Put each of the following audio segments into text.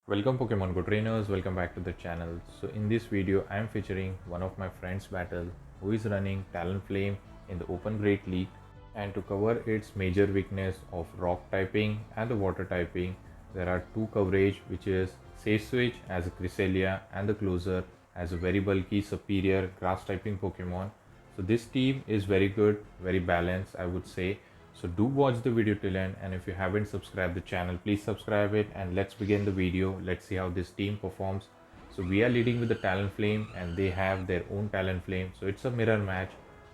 Welcome Pokemon Go trainers, welcome back to the channel. So in this video I am featuring one of my friends battle who is running Talonflame in the Open Great League, and to cover its major weakness of rock typing and the water typing, there are two coverage, which is Safe Switch as a Cresselia and the Closer as a very bulky superior grass typing Pokemon. So this team is very good, very balanced I would say. So do watch the video till end, and if you haven't subscribed the channel, please subscribe it, and let's begin the video. Let's see how this team performs. So we are leading with the Talonflame and they have their own Talonflame. So it's a mirror match.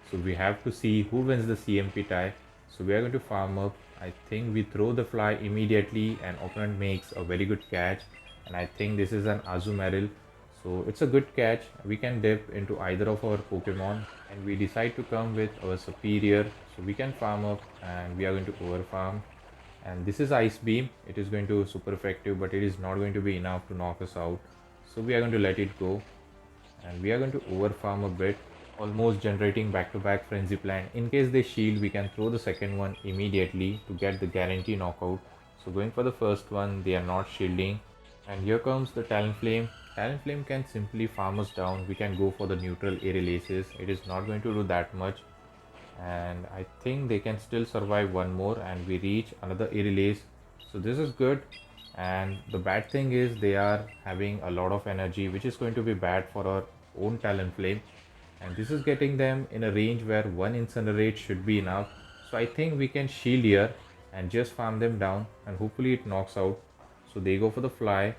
So we have to see who wins the CMP tie. So we are going to farm up. I think we throw the fly immediately and opponent makes a very good catch. And I think this is an Azumarill. So it's a good catch. We can dip into either of our Pokemon and we decide to come with our superior. So we can farm up and we are going to over farm. And this is Ice Beam. It is going to super effective, but it is not going to be enough to knock us out. So we are going to let it go and we are going to over farm a bit, almost generating back-to-back frenzy plant. In case they shield, we can throw the second one immediately to get the guarantee knockout. So going for the first one, they are not shielding, and here comes the Talonflame. Talonflame can simply farm us down. We can go for the neutral Aerial It is not going to do that much, and I think they can still survive one more and we reach another Aerial. So this is good, and the bad thing is they are having a lot of energy, which is going to be bad for our own Talonflame, and this is getting them in a range where one Incinerate should be enough. So I think we can shield here and just farm them down and hopefully it knocks out. So they go for the fly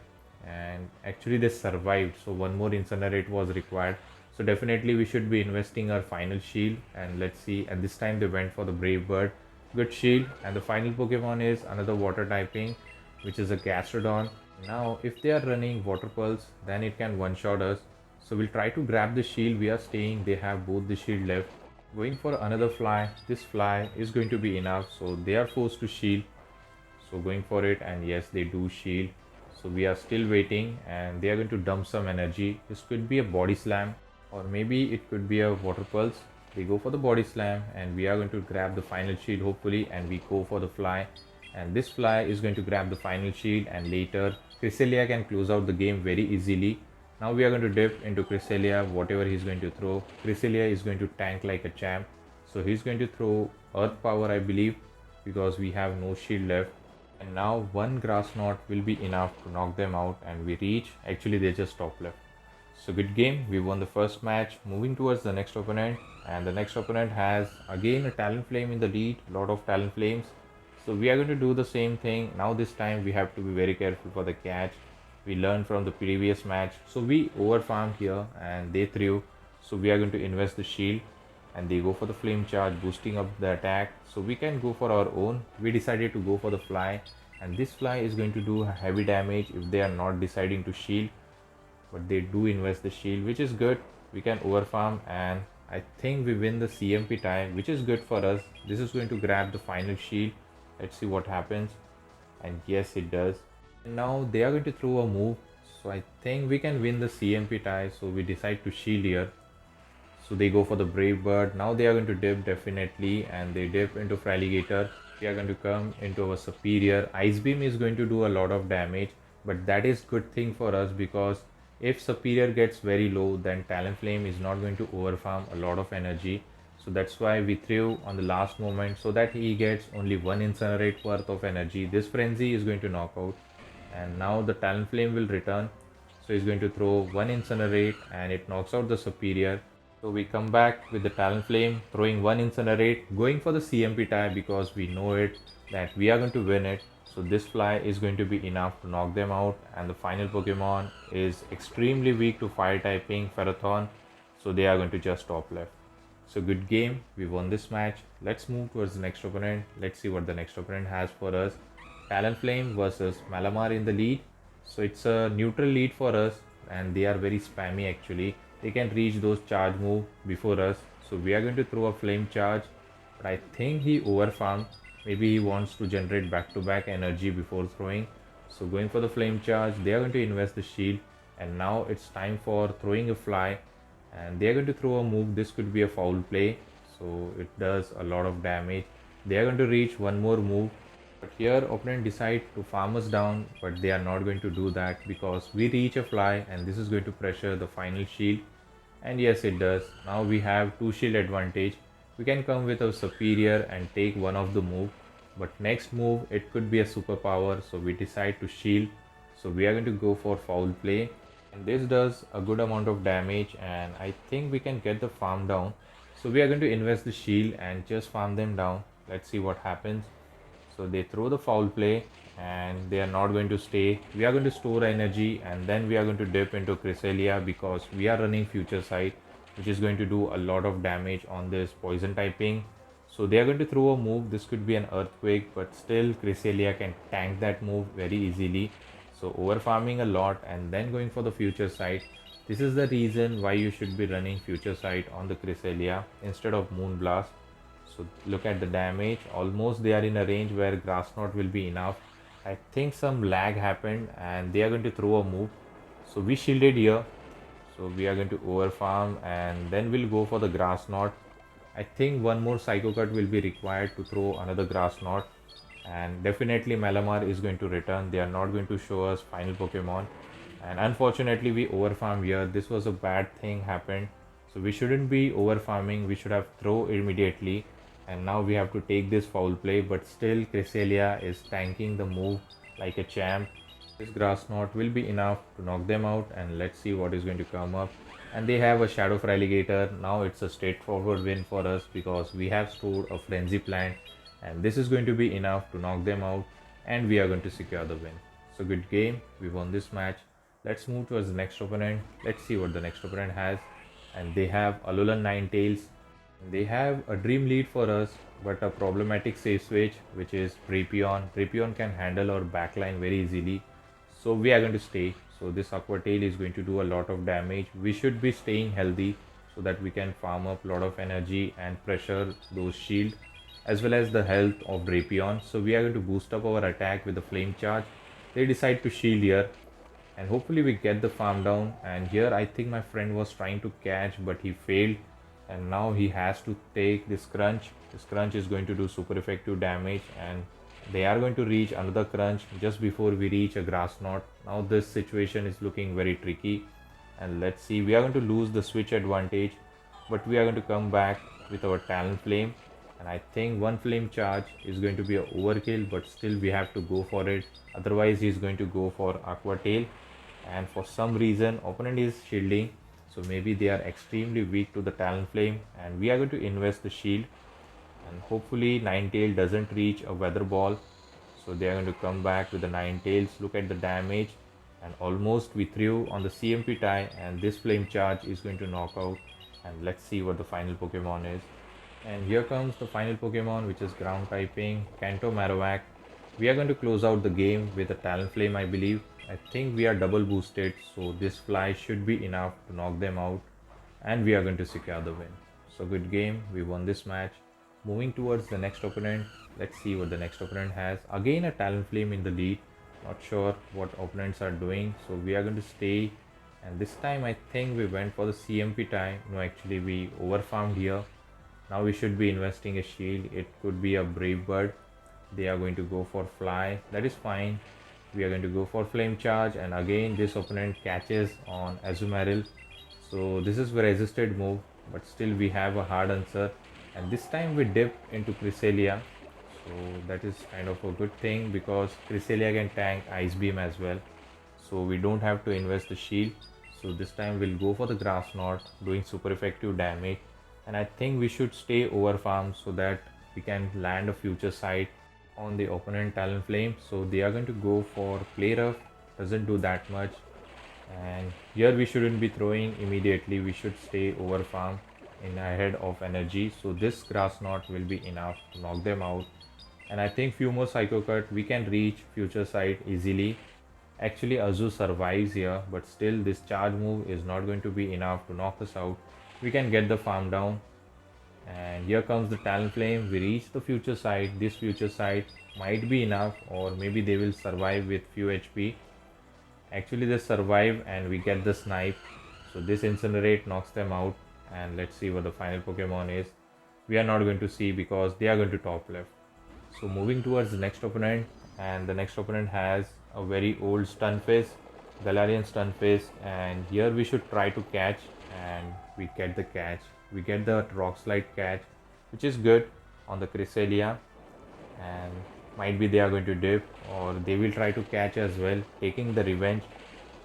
and actually they survived, so one more Incinerate was required. So definitely we should be investing our final shield, and let's see, and this time they went for the Brave Bird. Good shield, and the final Pokemon is another water typing, which is a Gastrodon. Now if they are running Water Pulse, then it can one shot us. So we'll try to grab the shield. We are staying, they have both the shield left. Going for another fly. This fly is going to be enough, so they are forced to shield. So going for it, and yes, they do shield. So we are still waiting and they are going to dump some energy. This could be a body slam or maybe it could be a water pulse. They go for the body slam and we are going to grab the final shield hopefully, and we go for the fly, and this fly is going to grab the final shield, and later Cresselia can close out the game very easily. Now we are going to dip into Cresselia. Whatever he's going to throw, Cresselia is going to tank like a champ. So he's going to throw earth power I believe, because we have no shield left, and now one grass knot will be enough to knock them out, and we reach, actually they just top left. So good game, we won the first match. Moving towards the next opponent, and the next opponent has again a Talonflame in the lead, lot of Talonflames. So we are going to do the same thing. Now this time we have to be very careful for the catch. We learned from the previous match. So we over farm here and they threw. So we are going to invest the shield and they go for the flame charge, boosting up the attack. So we can go for our own. We decided to go for the fly, and this fly is going to do heavy damage if they are not deciding to shield, but they do invest the shield, which is good. We can overfarm and I think we win the CMP tie, which is good for us. This is going to grab the final shield. Let's see what happens, and yes it does. And now they are going to throw a move, so I think we can win the CMP tie. So we decide to shield here. So they go for the Brave Bird. Now they are going to dip definitely, and they dip into Fraligator. We are going to come into our superior. Ice Beam is going to do a lot of damage, but that is good thing for us, because if superior gets very low, then Talonflame is not going to overfarm a lot of energy. So that's why we threw on the last moment, so that he gets only one Incinerate worth of energy. This frenzy is going to knock out, and now the Talonflame will return. So he's going to throw one Incinerate and it knocks out the superior. So we come back with the Talonflame, throwing one Incinerate, going for the CMP tie because we know it that we are going to win it. So this fly is going to be enough to knock them out, and the final Pokemon is extremely weak to fire typing, Ferrothorn. So they are going to just top left. So good game, we won this match. Let's move towards the next opponent. Let's see what the next opponent has for us. Talonflame versus Malamar in the lead. So it's a neutral lead for us, and they are very spammy actually. They can reach those charge move before us. So we are going to throw a flame charge, but I think he overfarmed. Maybe he wants to generate back-to-back energy before throwing. So going for the flame charge, they are going to invest the shield, and now it's time for throwing a fly, and they are going to throw a move. This could be a foul play, so it does a lot of damage. They are going to reach one more move, But here opponent decide to farm us down, but they are not going to do that because we reach a fly and this is going to pressure the final shield. And yes, it does. Now we have 2 shield advantage. We can come with a superior and take one of the move. But next move, it could be a superpower. So we decide to shield. So we are going to go for foul play. And this does a good amount of damage. And I think we can get the farm down. So we are going to invest the shield and just farm them down. Let's see what happens. So they throw the foul play and they are not going to stay. We are going to store energy and then we are going to dip into Cresselia because we are running Future Sight, which is going to do a lot of damage on this poison typing. So they are going to throw a move. This could be an earthquake, but still Cresselia can tank that move very easily. So over farming a lot and then going for the Future Sight. This is the reason why you should be running Future Sight on the Cresselia instead of Moonblast. So look at the damage. Almost they are in a range where Grass Knot will be enough. I think some lag happened and they are going to throw a move. So we shielded here. So we are going to over farm and then we'll go for the Grass Knot. I think one more Psycho Cut will be required to throw another Grass Knot. And definitely Malamar is going to return. They are not going to show us final Pokemon. And unfortunately we over farm here. This was a bad thing happened. So we shouldn't be over farming. We should have throw immediately. And now we have to take this foul play, but still Cresselia is tanking the move like a champ. This Grass Knot will be enough to knock them out, and let's see what is going to come up. And they have a Shadow Feraligatr. Now it's a straightforward win for us because we have stored a Frenzy Plant, and this is going to be enough to knock them out, and we are going to secure the win. So good game, we won this match. Let's move towards the next opponent. Let's see what the next opponent has. And they have Alolan Ninetales. They have a dream lead for us, but a problematic save switch, which is Drapion. Drapion can handle our backline very easily, so we are going to stay. So this Aqua Tail is going to do a lot of damage. We should be staying healthy so that we can farm up a lot of energy and pressure those shield as well as the health of Drapion. So we are going to boost up our attack with the Flame Charge. They decide to shield here and hopefully we get the farm down. And here I think my friend was trying to catch, but he failed. And now he has to take this crunch. This crunch is going to do super effective damage, and they are going to reach another crunch just before we reach a Grass Knot. Now this situation is looking very tricky, and let's see, we are going to lose the switch advantage, but we are going to come back with our Talonflame. And I think one Flame Charge is going to be an overkill, but still we have to go for it. Otherwise he's going to go for Aqua Tail, and for some reason opponent is shielding. So maybe they are extremely weak to the Talonflame, and we are going to invest the shield. And hopefully Ninetale doesn't reach a Weather Ball. So they are going to come back with the Ninetales. Look at the damage. And almost we threw on the CMP tie, and this Flame Charge is going to knock out. And let's see what the final Pokemon is. And here comes the final Pokemon, which is ground typing, Kanto Marowak. We are going to close out the game with a Talonflame, I believe. I think we are double boosted, so this fly should be enough to knock them out, and we are going to secure the win. So good game, we won this match. Moving towards the next opponent, let's see what the next opponent has. Again a Talonflame in the lead. Not sure what opponents are doing, so we are going to stay. And this time I think we went for the CMP tie. No, actually we overfarmed here. Now we should be investing a shield. It could be a Brave Bird. They are going to go for fly. That is fine. We are going to go for Flame Charge, and again this opponent catches on Azumarill. So this is a resisted move, but still we have a hard answer. And this time we dip into Cresselia. So that is kind of a good thing because Cresselia can tank Ice Beam as well. So we don't have to invest the shield. So this time we'll go for the Grass Knot, doing super effective damage. And I think we should stay over farm so that we can land a Future Sight on the opponent Talonflame. So they are going to go for Play Rough, doesn't do that much. And here we shouldn't be throwing immediately, we should stay over farm in ahead of energy. So this Grass Knot will be enough to knock them out. And I think few more Psycho Cut, we can reach Future Sight easily. Actually Azu survives here, but still this charge move is not going to be enough to knock us out. We can get the farm down. And here comes the Talonflame. We reach the Future Sight. This Future Sight might be enough, or maybe they will survive with few HP. Actually they survive and we get the Snipe. So this Incinerate knocks them out. And let's see what the final Pokemon is. We are not going to see because they are going to top left. So moving towards the next opponent, and the next opponent has a very old Stunfisk, Galarian Stunfisk, and here we should try to catch, and we get the catch. We get the Rock Slide catch, which is good on the Cresselia, and might be they are going to dip or they will try to catch as well, taking the revenge.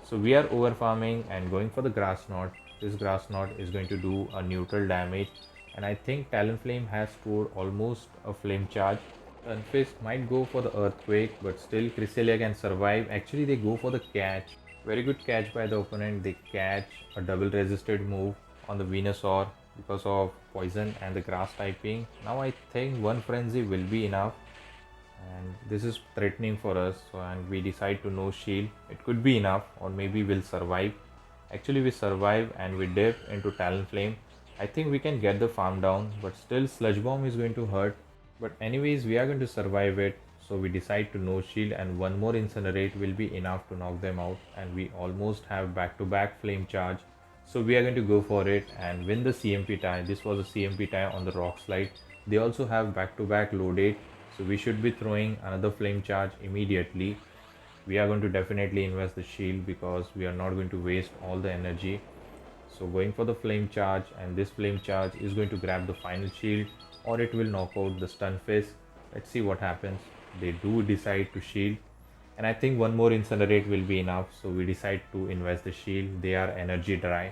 So we are over farming and going for the Grass Knot. This Grass Knot is going to do a neutral damage, and I think Talonflame has scored almost a flame charge. Stunfisk might go for the Earthquake, but still Cresselia can survive. Actually, they go for the catch. Very good catch by the opponent. They catch a double resisted move on the Venusaur because of poison and the grass typing. Now I think one frenzy will be enough, and this is threatening for us, so and we decide to no shield. It could be enough, or maybe we'll survive. Actually we survive and we dip into Talonflame. I think we can get the farm down, but still Sludge Bomb is going to hurt. But anyways, we are going to survive it, so we decide to no shield, and one more Incinerate will be enough to knock them out, and we almost have back-to-back flame charge. So we are going to go for it and win the CMP tie. This was a CMP tie on the Rock Slide. They also have back-to-back loaded, so we should be throwing another flame charge immediately. We are going to definitely invest the shield because we are not going to waste all the energy. So going for the flame charge, and this flame charge is going to grab the final shield, or it will knock out the Stunfisk. Let's see what happens. They do decide to shield, and I think one more Incinerate will be enough, so we decide to invest the shield. They are energy dry,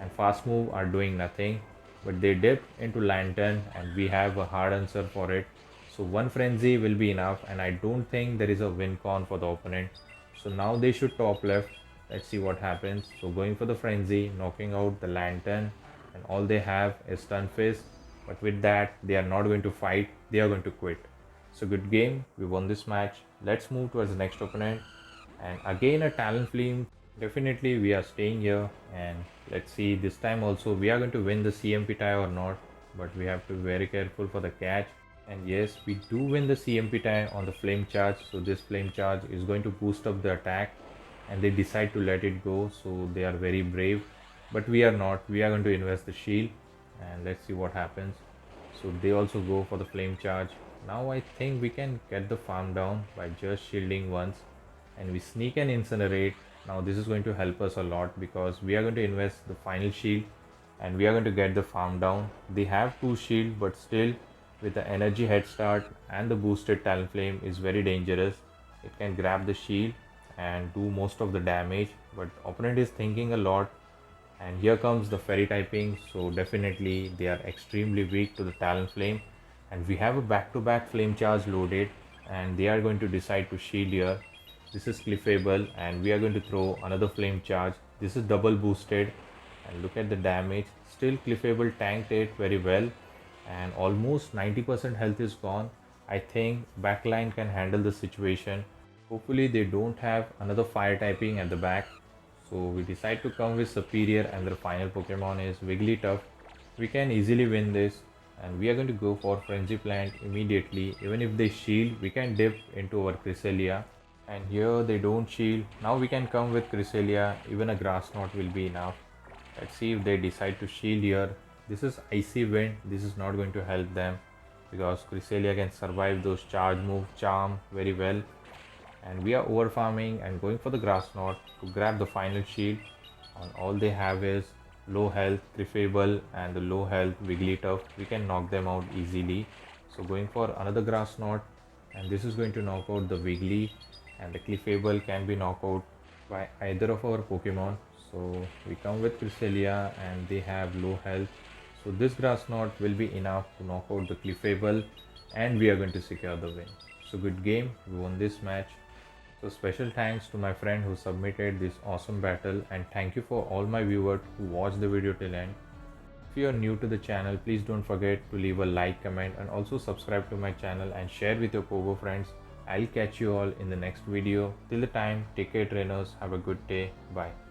and fast move are doing nothing, but they dip into Lantern, and we have a hard answer for it. So one frenzy will be enough, and I don't think there is a win con for the opponent. So now they should top left. Let's see what happens. So going for the frenzy, knocking out the Lantern, and all they have is Stunfisk. But with that, they are not going to fight. They are going to quit. So good game. We won this match. Let's move towards the next opponent. And again a Talonflame. Definitely we are staying here, and let's see this time also we are going to win the CMP tie or not. But we have to be very careful for the catch. And yes, we do win the CMP tie on the flame charge. So this flame charge is going to boost up the attack, and they decide to let it go. So they are very brave, but we are not. We are going to invest the shield, and let's see what happens. So they also go for the flame charge. Now I think we can get the farm down by just shielding once, and we sneak and Incinerate. Now this is going to help us a lot because we are going to invest the final shield, and we are going to get the farm down. They have 2 shield, but still with the energy head start and the boosted Talonflame is very dangerous. It can grab the shield and do most of the damage, but opponent is thinking a lot, and here comes the fairy typing. So definitely they are extremely weak to the Talonflame, and we have a back-to-back flame charge loaded, and they are going to decide to shield here. This is Clefable, and we are going to throw another flame charge. This is double boosted, and look at the damage. Still Clefable tanked it very well, and almost 90% health is gone. I think backline can handle the situation. Hopefully they don't have another fire typing at the back. So we decide to come with Superior, and their final Pokemon is Wigglytuff. We can easily win this, and we are going to go for Frenzy Plant immediately. Even if they shield, we can dip into our Cresselia, and here they don't shield. Now we can come with Cresselia. Even a Grass Knot will be enough. Let's see if they decide to shield here. This is Icy Wind. This is not going to help them because Cresselia can survive those charge move, Charm very well. And we are over farming and going for the Grass Knot to grab the final shield. And all they have is low health Clefable and the low health Wigglytuff. We can knock them out easily. So going for another Grass Knot, and this is going to knock out the Wiggly, and the Clefable can be knocked out by either of our Pokemon. So we come with Cresselia, and they have low health. So this Grass Knot will be enough to knock out the Clefable, and we are going to secure the win. So good game, we won this match. So special thanks to my friend who submitted this awesome battle, and thank you for all my viewers who watched the video till end. If you are new to the channel, please don't forget to leave a like, comment, and also subscribe to my channel and share with your Pogo friends. I'll catch you all in the next video. Till the time, take care trainers, have a good day, bye.